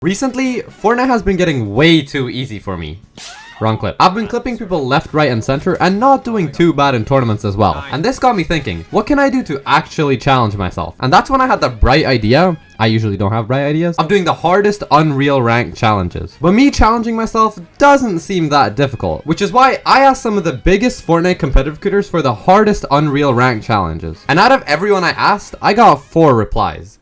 Recently, Fortnite has been getting way too easy for me. Wrong clip. I've been clipping people left, right, and center and not doing too bad in tournaments as well. And this got me thinking, what can I do to actually challenge myself? And that's when I had the bright idea, I usually don't have bright ideas, of doing the hardest Unreal Rank challenges. But me challenging myself doesn't seem that difficult, which is why I asked some of the biggest Fortnite competitive creators for the hardest Unreal Rank challenges. And out of everyone I asked, I got 4 replies.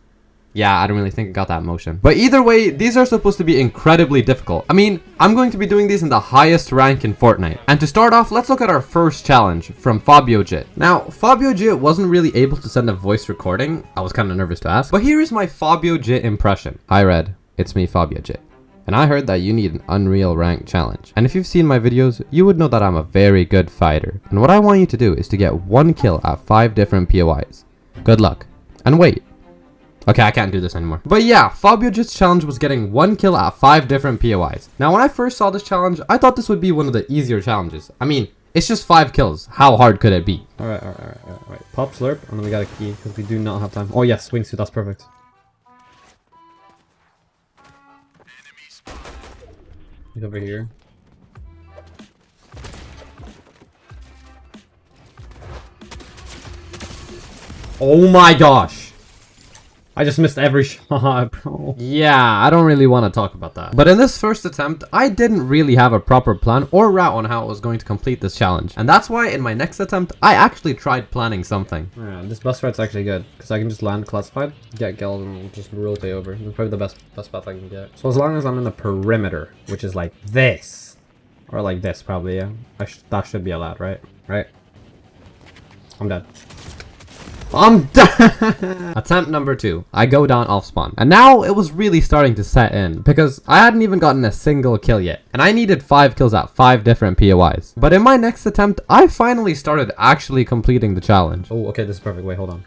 Yeah, I don't really think I got that motion. But either way, these are supposed to be incredibly difficult. I mean, I'm going to be doing these in the highest rank in Fortnite. And to start off, let's look at our first challenge from Fabio Jit. Now, Fabio Jit wasn't really able to send a voice recording. I was kind of nervous to ask. But here is my Fabio Jit impression. Hi Red, it's me Fabio Jit. And I heard that you need an Unreal Rank challenge. And if you've seen my videos, you would know that I'm a very good fighter. And what I want you to do is to get 1 kill at 5 different POIs. Good luck. And wait. Okay, I can't do this anymore. But yeah, Fabio Jit's challenge was getting 1 kill at 5 different POIs. Now, when I first saw this challenge, I thought this would be one of the easier challenges. I mean, it's just 5 kills. How hard could it be? Alright. Pop slurp, and then we got a key, because we do not have time. Oh yes, wingsuit, that's perfect. He's over here. Oh my gosh! I just missed every shot, bro. Yeah, I don't really want to talk about that. But in this first attempt, I didn't really have a proper plan or route on how I was going to complete this challenge. And that's why in my next attempt, I actually tried planning something. Yeah, this bus right's actually good, because I can just land classified, get killed, and just rotate over. It's probably the best path I can get. So as long as I'm in the perimeter, which is like this, or like this probably, yeah. That should be allowed, right? Right? I'm dead. I'm done. Attempt number 2. I go down off spawn. And now it was really starting to set in because I hadn't even gotten a single kill yet. And I needed 5 kills at 5 different POIs. But in my next attempt, I finally started actually completing the challenge. Oh, okay, this is perfect. Wait, hold on.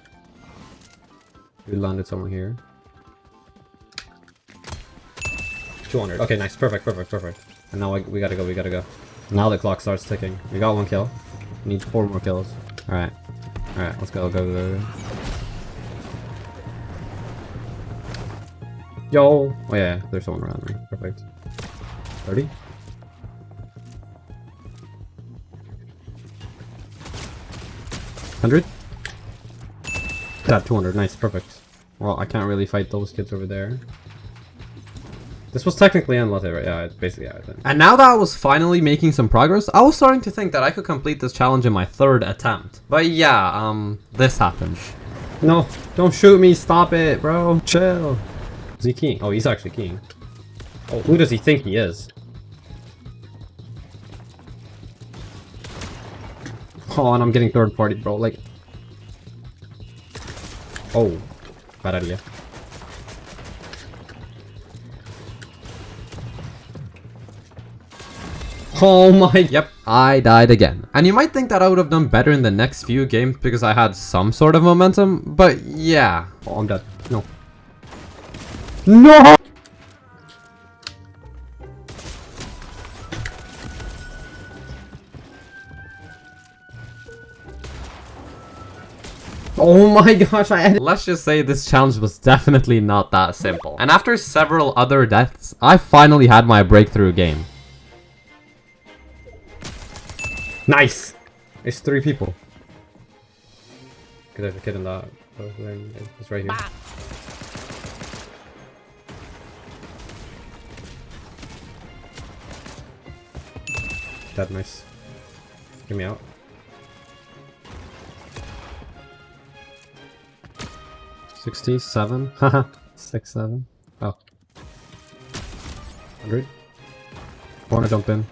We landed somewhere here. 200. Okay, nice. Perfect. And now we gotta go. Now the clock starts ticking. We got 1 kill. We need 4 more kills. Alright, let's go. Yo! Oh yeah, there's someone around me. Perfect. 30? 100? Got 200. Nice, perfect. Well, I can't really fight those kids over there. This was technically unlimited, right? Yeah, basically, yeah, I think. And now that I was finally making some progress, I was starting to think that I could complete this challenge in my 3rd attempt. But yeah, this happened. No, don't shoot me, stop it, bro. Chill. Is he keying? Oh, he's actually keying. Oh, who does he think he is? Oh, and I'm getting 3rd party, bro, like... Oh, bad idea. Oh my... Yep, I died again. And you might think that I would have done better in the next few games because I had some sort of momentum, but yeah. Oh, I'm dead. No. No! Oh my gosh, Let's just say this challenge was definitely not that simple. And after several other deaths, I finally had my breakthrough game. Nice! It's 3 people. There's a kid in that. It's right here. That nice. Get me out. $67. Haha. 6-7. Oh. 100. Wanna jump in.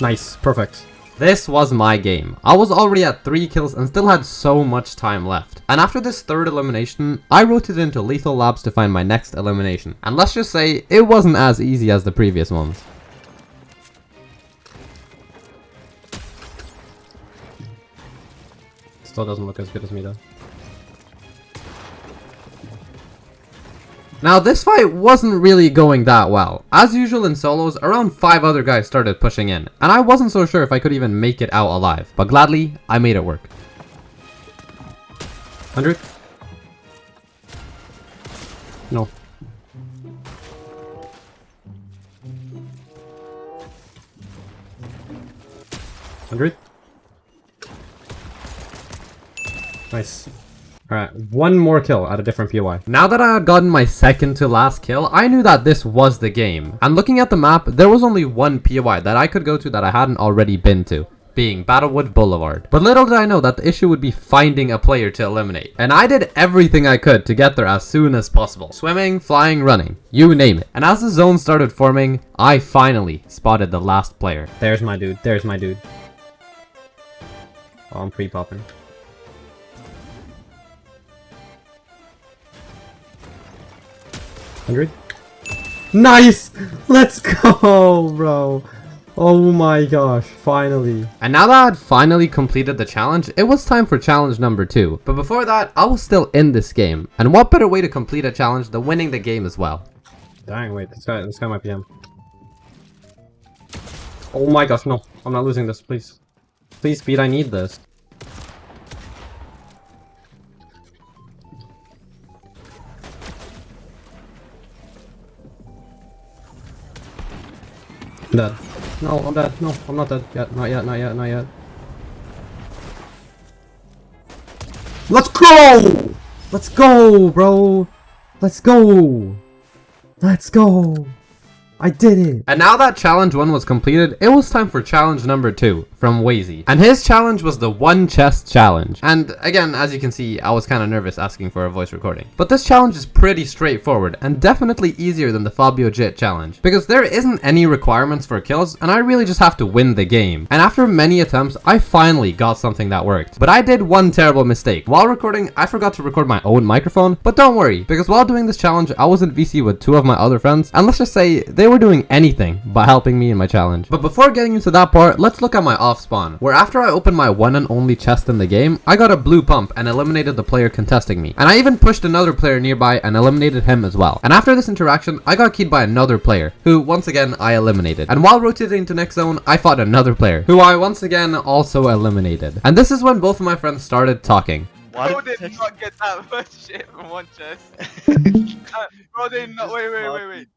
Nice, perfect. This was my game. I was already at 3 kills and still had so much time left. And after this 3rd elimination, I rotated into Lethal Labs to find my next elimination. And let's just say, it wasn't as easy as the previous ones. Still doesn't look as good as me though. Now this fight wasn't really going that well. As usual in solos, around 5 other guys started pushing in, and I wasn't so sure if I could even make it out alive, but gladly, I made it work. 100? No. 100. Nice. Alright, one more kill at a different POI. Now that I had gotten my second to last kill, I knew that this was the game. And looking at the map, there was only one POI that I could go to that I hadn't already been to, being Battlewood Boulevard. But little did I know that the issue would be finding a player to eliminate. And I did everything I could to get there as soon as possible. Swimming, flying, running, you name it. And as the zone started forming, I finally spotted the last player. There's my dude, there's my dude. Oh, I'm pre-popping. Nice! Let's go, bro. Oh my gosh, finally. And now that I had finally completed the challenge, it was time for challenge number 2. But before that, I was still in this game. And what better way to complete a challenge than winning the game as well? Dang, wait, this guy might be him. Oh my gosh, no. I'm not losing this, please. Please, speed, I need this. I'm dead. No, I'm dead. No, I'm not dead yet. Not yet, not yet, not yet. Let's go! Let's go, bro! Let's go! Let's go! I did it! And now that challenge 1 was completed, it was time for challenge number 2 from Wazy. And his challenge was the 1 chest challenge. And again, as you can see, I was kind of nervous asking for a voice recording. But this challenge is pretty straightforward and definitely easier than the Fabio Jit challenge. Because there isn't any requirements for kills and I really just have to win the game. And after many attempts, I finally got something that worked. But I did one terrible mistake. While recording, I forgot to record my own microphone. But don't worry, because while doing this challenge, I was in VC with 2 of my other friends. And let's just say, they were doing anything but helping me in my challenge. But before getting into that part, let's look at my off spawn, where after I opened my one and only chest in the game, I got a blue pump and eliminated the player contesting me. And I even pushed another player nearby and eliminated him as well. And after this interaction, I got keyed by another player, who once again I eliminated. And while rotating to next zone, I fought another player, who I once again also eliminated. And this is when both of my friends started talking. Bro did not get that much shit from one chest. Bro did not. Wait. Wait.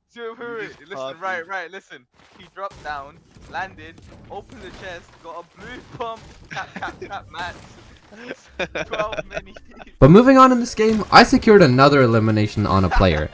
Listen, right. Listen. He dropped down, landed, opened the chest, got a blue pump, tap, mats. 12 minis. But moving on in this game, I secured another elimination on a player.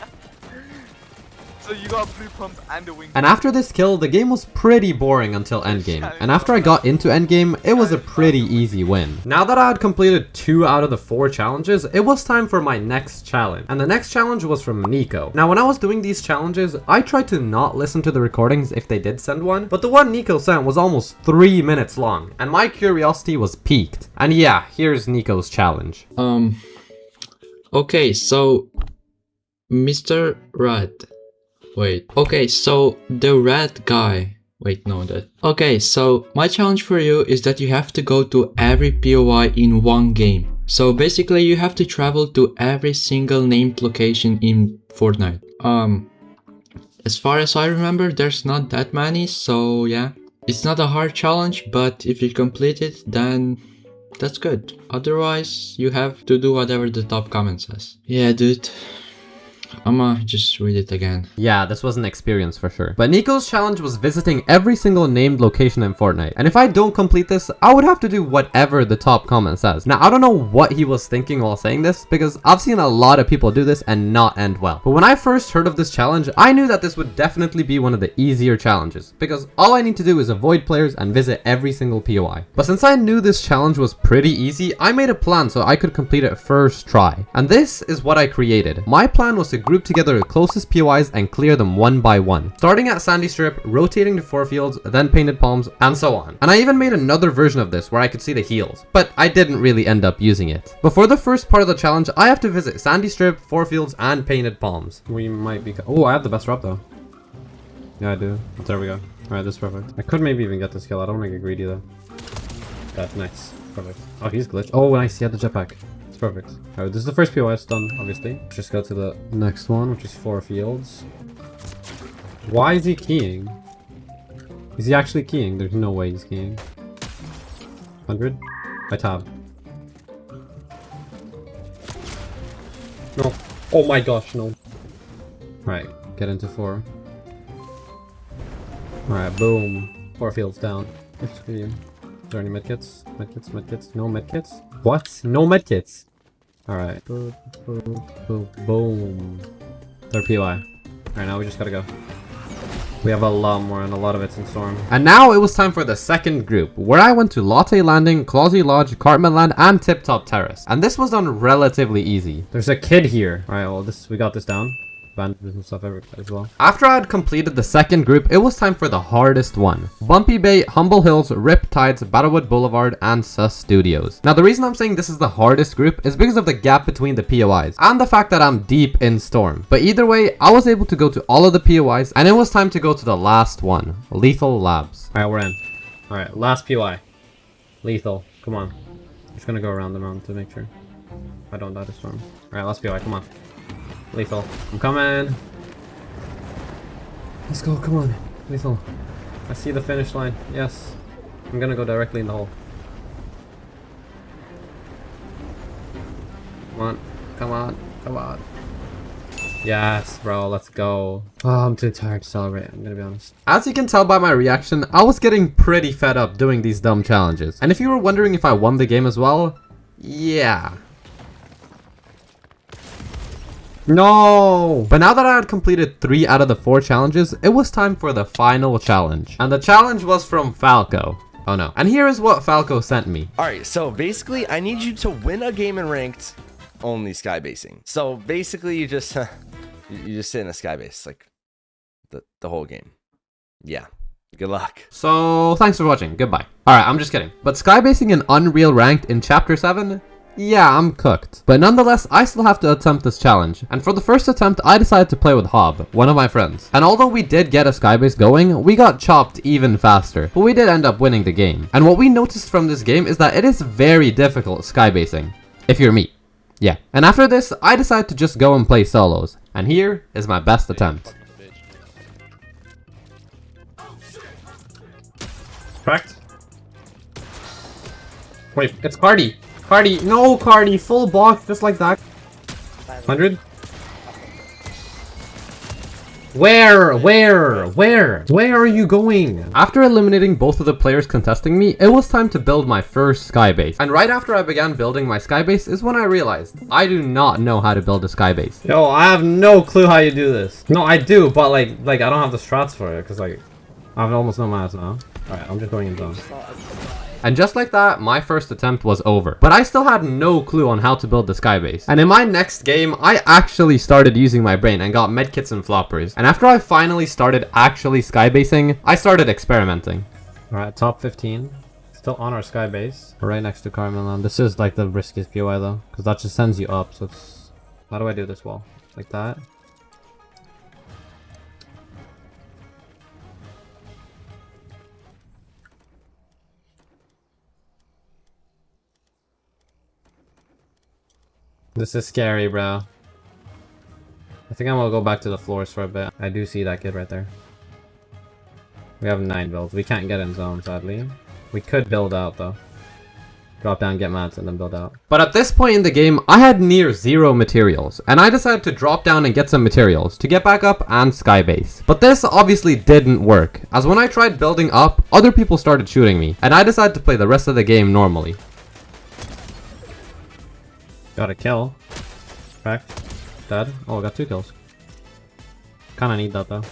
So you got a blue pump and a wing. And after this kill, the game was pretty boring until endgame. And after I got into endgame, it was a pretty easy win. Now that I had completed 2 out of the 4 challenges, it was time for my next challenge. And the next challenge was from Nico. Now when I was doing these challenges, I tried to not listen to the recordings if they did send one. But the one Nico sent was almost 3 minutes long. And my curiosity was piqued. And yeah, here's Nico's challenge. Okay, so Mr. Red. Wait. Okay, so the red guy. Wait, no, that. Okay, so my challenge for you is that you have to go to every POI in one game. So basically you have to travel to every single named location in Fortnite. As far as I remember, there's not that many, so yeah. It's not a hard challenge, but if you complete it, then that's good. Otherwise, you have to do whatever the top comment says. Yeah, dude. I'ma just read it again. Yeah, this was an experience for sure. But Nico's challenge was visiting every single named location in Fortnite. And if I don't complete this, I would have to do whatever the top comment says. Now, I don't know what he was thinking while saying this, because I've seen a lot of people do this and not end well. But when I first heard of this challenge, I knew that this would definitely be one of the easier challenges, because all I need to do is avoid players and visit every single POI. But since I knew this challenge was pretty easy, I made a plan so I could complete it first try. And this is what I created. My plan was to group together the closest POIs and clear them one by one, starting at Sandy Strip, rotating to 4 fields, then Painted Palms, and so on. And I even made another version of this where I could see the heals, but I didn't really end up using it. Before the first part of the challenge, I have to visit Sandy Strip, 4 fields, and Painted Palms. We might be... Oh, I have the best drop though. Yeah, I do. There we go. Alright, this is perfect. I could maybe even get this kill. I don't want to get greedy though. That's nice. Perfect. Oh, he's glitched. Oh, nice. He had the jetpack. Perfect. Alright, this is the first POS done, obviously. Let's just go to the next one, which is 4 fields. Why is he keying? Is he actually keying? There's no way he's keying. 100? I tab. No. Oh my gosh, no. Alright, get into 4. Alright, boom. 4 fields down. Screw you. there any medkits? Medkits? No medkits? What? No medkits? Alright. Boom. They're POI. Alright, now we just gotta go. We have a lot more, and a lot of it's in Storm. And now it was time for the second group, where I went to Latte Landing, Clausy Lodge, Cartman Land, and Tip Top Terrace. And this was done relatively easy. There's a kid here. Alright, well, we got this down. Bandages and stuff as well. After I had completed the second group, it was time for the hardest one. Bumpy Bay, Humble Hills, Rip Tides, Battlewood Boulevard, and Sus Studios. Now the reason I'm saying this is the hardest group is because of the gap between the POIs and the fact that I'm deep in Storm. But either way, I was able to go to all of the POIs, and it was time to go to the last one, Lethal Labs. Alright, we're in. Alright, last POI. Lethal. Come on. I'm just gonna go around the mountain to make sure I don't die to Storm. Alright, last POI, come on. Lethal. I'm coming. Let's go, come on. Lethal. I see the finish line. Yes. I'm gonna go directly in the hole. Come on. Come on. Come on. Yes, bro. Let's go. Oh, I'm too tired to celebrate. I'm gonna be honest. As you can tell by my reaction, I was getting pretty fed up doing these dumb challenges. And if you were wondering if I won the game as well, yeah. No! But now that I had completed 3 out of the 4 challenges, it was time for the final challenge. And the challenge was from Falco. Oh no. And here is what Falco sent me. Alright, so basically I need you to win a game in ranked only skybasing. So basically you just you just sit in a skybase like the whole game. Yeah. Good luck. So thanks for watching. Goodbye. Alright, I'm just kidding. But skybasing in Unreal Ranked in Chapter 7? Yeah, I'm cooked. But nonetheless, I still have to attempt this challenge. And for the first attempt, I decided to play with Hob, one of my friends. And although we did get a skybase going, we got chopped even faster. But we did end up winning the game. And what we noticed from this game is that it is very difficult skybasing. If you're me. Yeah. And after this, I decided to just go and play solos. And here is my best attempt. Cracked. Wait, it's Cardi. Cardi, no Cardi, full block just like that. 100? Where are you going? After eliminating both of the players contesting me, it was time to build my first skybase. And right after I began building my skybase is when I realized I do not know how to build a skybase. Yo, I have no clue how you do this. No, I do, but like I don't have the strats for it, because like I have almost no mass now. Alright, I'm just going in zone. And just like that, my first attempt was over. But I still had no clue on how to build the skybase. And in my next game, I actually started using my brain and got medkits and floppers. And after I finally started actually skybasing, I started experimenting. Alright, top 15. Still on our skybase. We're right next to Cartman Land. This is like the riskiest POI though, because that just sends you up. So it's... How do I do this wall? Like that? This is scary, bro. I think I'm gonna go back to the floors for a bit. I do see that kid right there. We have 9 builds. We can't get in zone, sadly. We could build out, though. Drop down, get mats, and then build out. But at this point in the game, I had near 0 materials. And I decided to drop down and get some materials to get back up and skybase. But this obviously didn't work, as when I tried building up, other people started shooting me. And I decided to play the rest of the game normally. Got a kill. Cracked. Dead. Oh, I got 2 kills. Kinda need that though.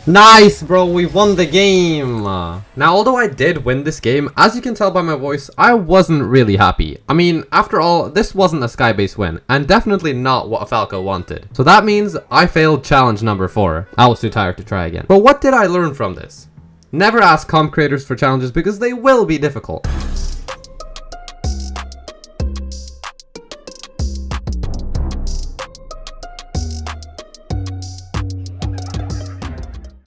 Nice, bro, we won the game! Now, although I did win this game, as you can tell by my voice, I wasn't really happy. I mean, after all, this wasn't a skybase win, and definitely not what Falco wanted. So that means I failed challenge number 4. I was too tired to try again. But what did I learn from this? Never ask comp creators for challenges because they will be difficult.